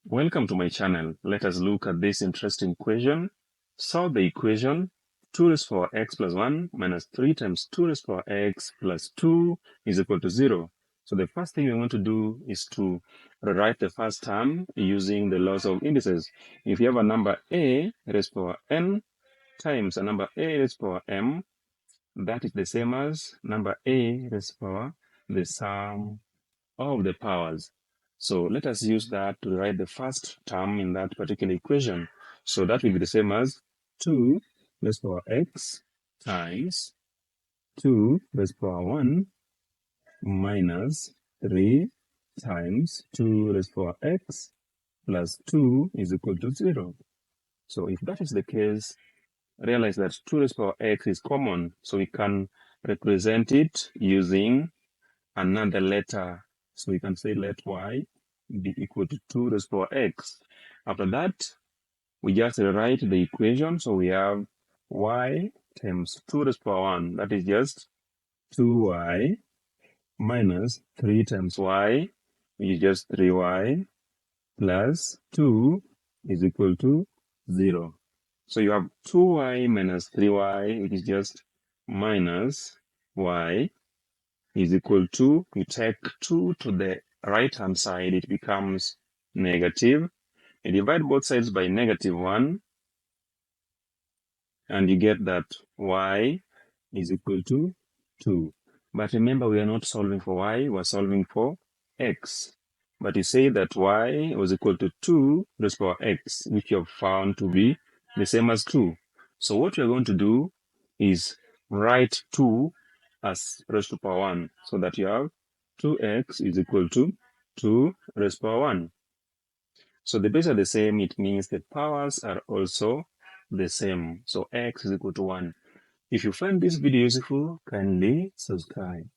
Welcome to my channel. Let us look at this interesting equation. Solve the equation 2 raised to the power x plus 1 minus 3 times 2 raised to the power x plus 2 is equal to 0. So the first thing we want to do is to rewrite the first term using the laws of indices. If you have a number a raised to the power n times a number a raised to the power m, that is the same as number a raised to the power the sum of the powers. So let us use that to write the first term in that particular equation. So that will be the same as 2 raised to the power x times 2 raised to the power 1 minus 3 times 2 raised to the power x plus 2 is equal to 0. So if that is the case, realize that 2 raised to the power x is common, so we can represent it using another letter. So we can say let y be equal to 2 raised to the power x. After that, we just rewrite the equation. So we have y times 2 raised to the power 1. That is just 2y minus 3 times y, which is just 3y, plus 2 is equal to 0. So you have 2y minus 3y, which is just minus y, is equal to, you take 2 to the right-hand side, it becomes negative. You divide both sides by -1, and you get that y is equal to 2. But remember, we are not solving for y, we're solving for x. But you say that y was equal to 2 raised to the power x, which you have found to be the same as 2. So what we're going to do is write 2 as raised to the power 1, so that you have 2x is equal to 2 raised to the power 1. So the bases are the same, it means the powers are also the same. So x is equal to 1. If you find this video useful, kindly subscribe.